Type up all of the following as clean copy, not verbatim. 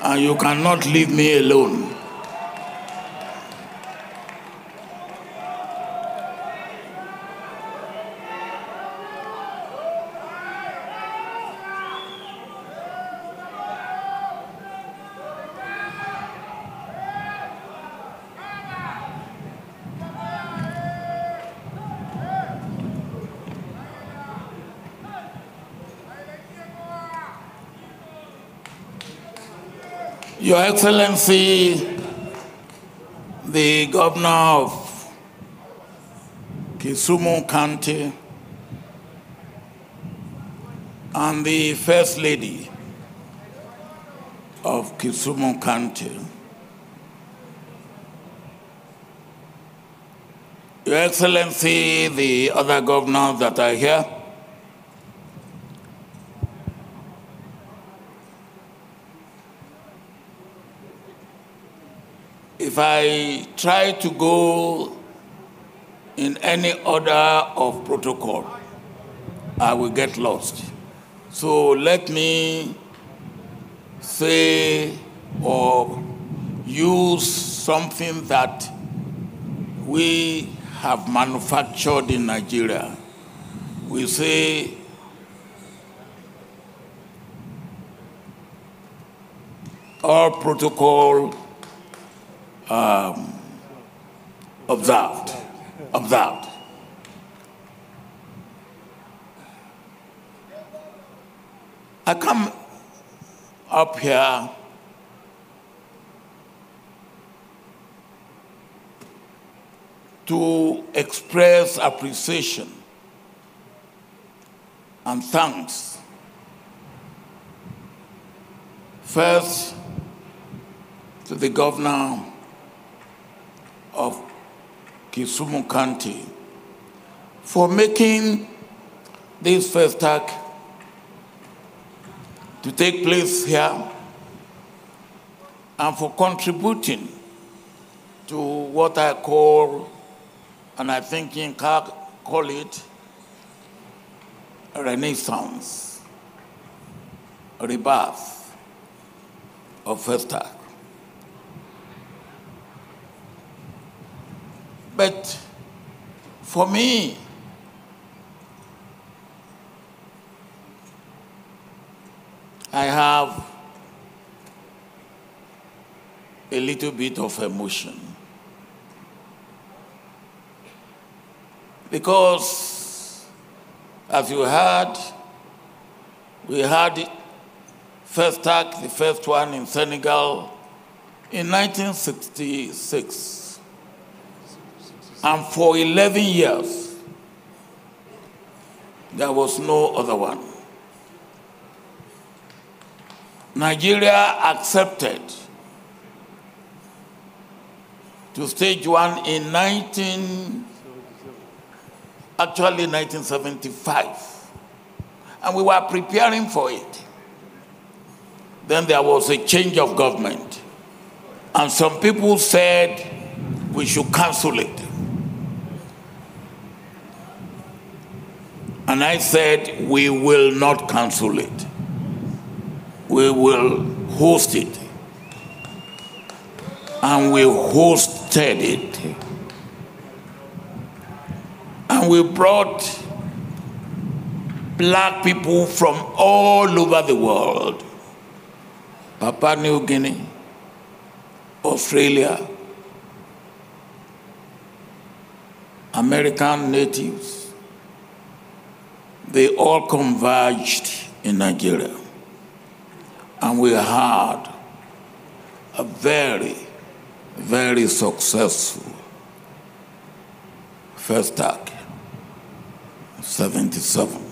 and you cannot leave me alone. Your Excellency, the Governor of Kisumu County and the First Lady of Kisumu County, Your Excellency, the other governors that are here, if I try to go in any order of protocol, I will get lost. So let me say or use something that we have manufactured in Nigeria. We say, all protocol observed. I come up here to express appreciation and thanks. First, to the governor of Kisumu County for making this first act to take place here and for contributing to what I call, and I think you can call it, a renaissance, a rebirth of First Act. But for me, I have a little bit of emotion because, as you heard, we had First Act, the first one in Senegal, in 1966. And for 11 years, there was no other one. Nigeria accepted to stage one in 1975. And we were preparing for it. Then there was a change of government. And some people said we should cancel it. And I said, we will not cancel it. We will host it. And we hosted it. And we brought black people from all over the world. Papua New Guinea, Australia, American natives, they all converged in Nigeria. And we had a very, very successful First Act, 77.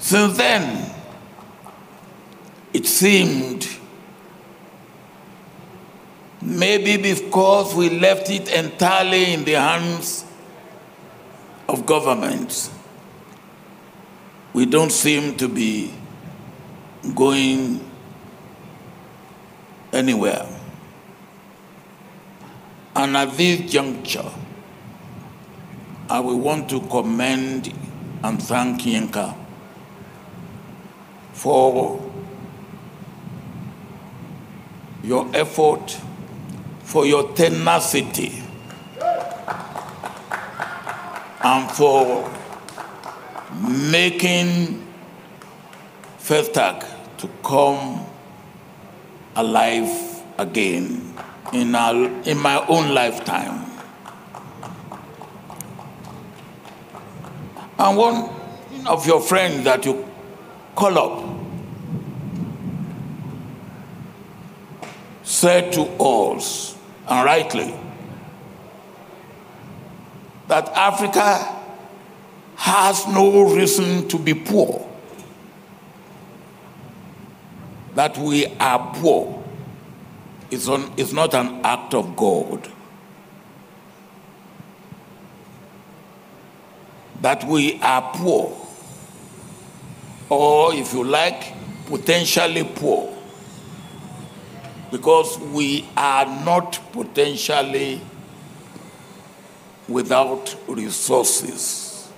Since then, it seemed maybe because we left it entirely in the hands of governments, we don't seem to be going anywhere. And at this juncture, I will want to commend and thank Yinka for your effort, for your tenacity, and for making FESTAC to come alive again in my own lifetime. And one of your friends that you call up said to us, and rightly, that Africa has no reason to be poor. That we are poor is not an act of God. That we are poor, or if you like, potentially poor, because we are not potentially without resources.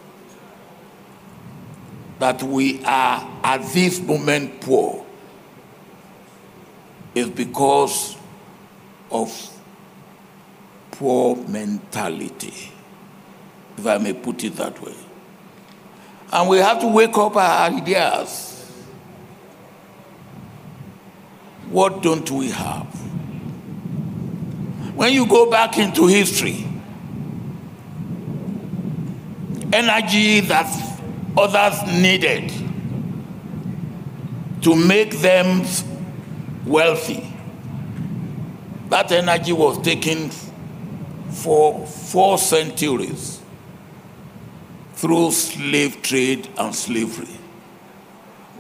That we are at this moment poor is because of poor mentality, if I may put it that way. And we have to wake up our ideas. What don't we have? When you go back into history, energy that others needed to make them wealthy, that energy was taken for 4 centuries through slave trade and slavery.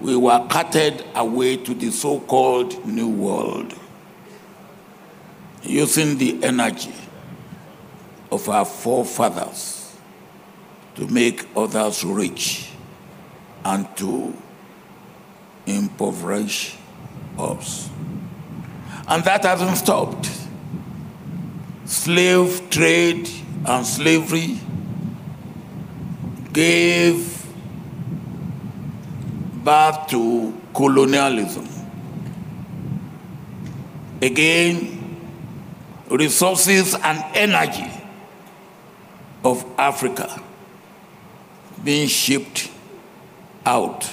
We were carted away to the so-called New World, using the energy of our forefathers to make others rich and to impoverish us. And that hasn't stopped. Slave trade and slavery gave birth to colonialism. Again, resources and energy of Africa being shipped out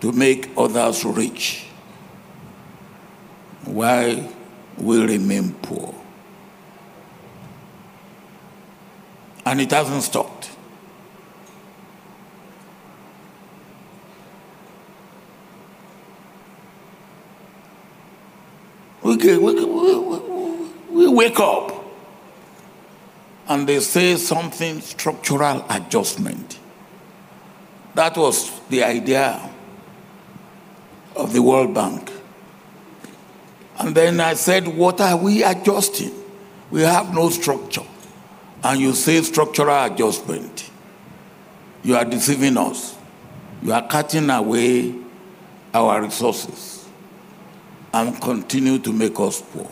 to make others rich while we remain poor. And it hasn't stopped. We wake up and they say something structural adjustment. That was the idea of the World Bank. And then I said, what are we adjusting? We have no structure. And you say structural adjustment. You are deceiving us. You are cutting away our resources and continue to make us poor.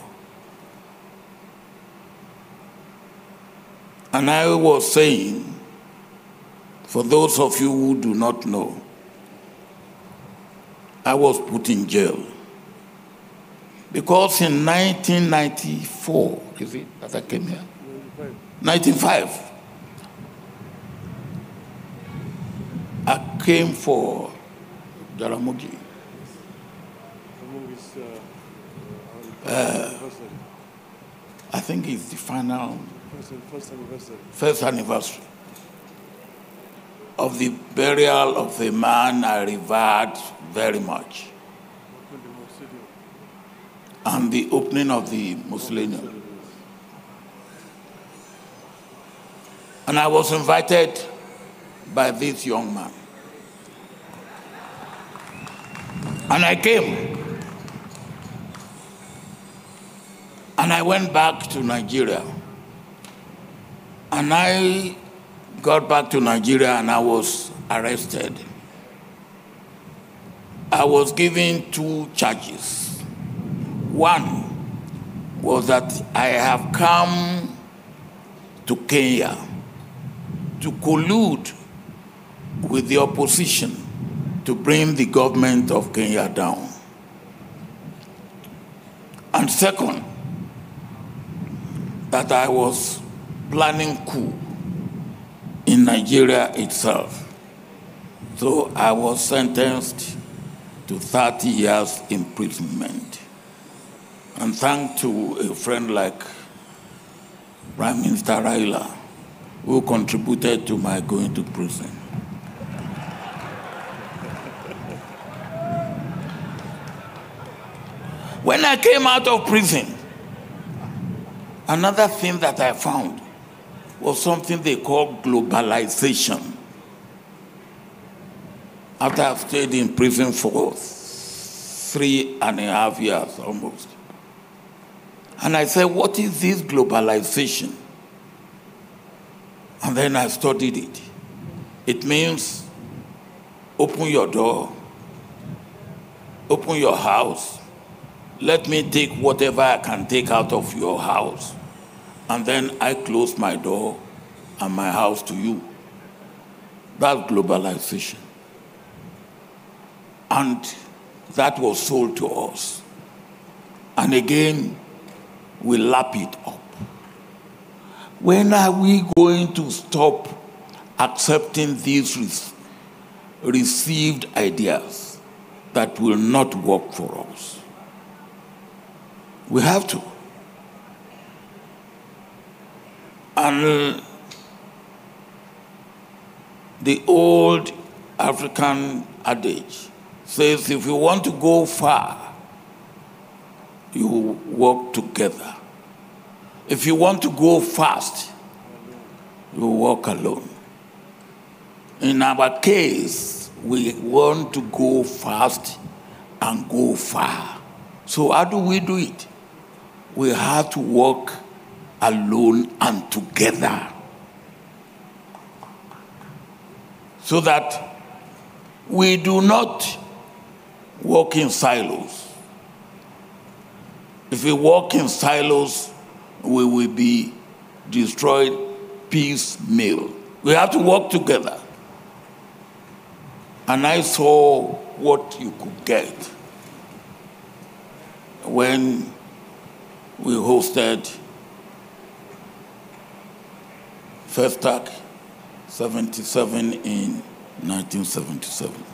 And I was saying, for those of you who do not know, I was put in jail. Because in 1994, is it that I came here? 1995. I came for Jaramogi. I think it's the final first anniversary of the burial of a man I revered very much, and the opening of the Mausoleum. And I was invited by this young man. And I came. And I went back to Nigeria. And I got back to Nigeria and I was arrested. I was given 2 charges. One was that I have come to Kenya to collude with the opposition to bring the government of Kenya down. And second, that I was planning coup in Nigeria itself. So I was sentenced to 30 years imprisonment. And thanks to a friend like Prime Minister Raila, who contributed to my going to prison. When I came out of prison, another thing that I found was something they call globalization. After I've stayed in prison for 3.5 years almost. And I said, what is this globalization? And then I studied it. It means open your door, open your house, let me take whatever I can take out of your house, and then I close my door and my house to you. That's globalization. And that was sold to us. And again, we lap it up. When are we going to stop accepting these received ideas that will not work for us? We have to. And the old African adage says, if you want to go far, you work together. If you want to go fast, you walk alone. In our case, we want to go fast and go far. So how do we do it? We have to work alone and together, so that we do not work in silos. If we work in silos, we will be destroyed piecemeal. We have to work together. And I saw what you could get when we hosted FESTAC 77 in 1977.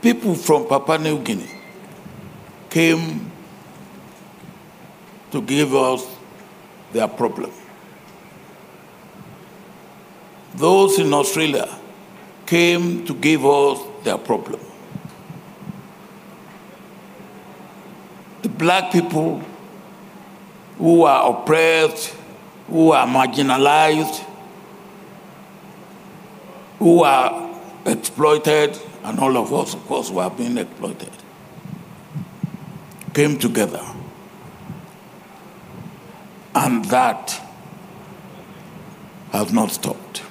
People from Papua New Guinea came to give us their problem. Those in Australia came to give us their problem. The black people who are oppressed, who are marginalized, who are exploited, and all of us, of course, who are being exploited, came together. And that has not stopped.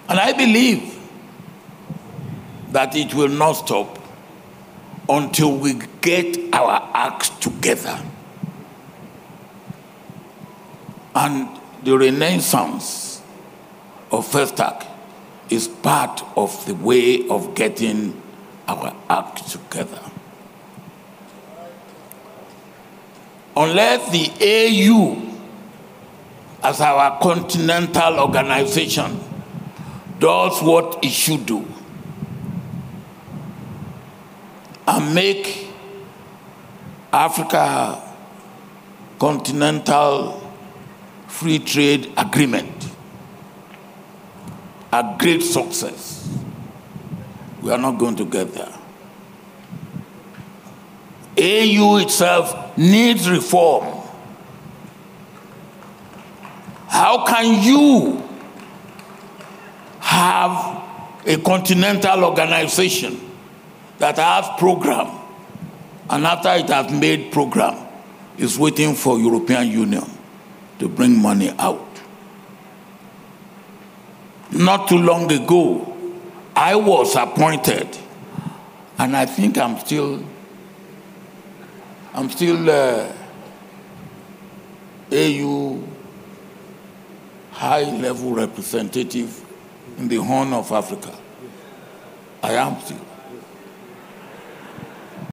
And I believe that it will not stop until we get our acts together. And the renaissance of FESTAC is part of the way of getting our act together. Unless the AU, as our continental organization, does what it should do and make Africa continental free trade agreement a great success, we are not going to get there. AU itself needs reform. How can you have a continental organization that has program, and after it has made program, is waiting for European Union to bring money out? Not too long ago, I was appointed, and I think I'm still AU high-level representative in the Horn of Africa. I am still.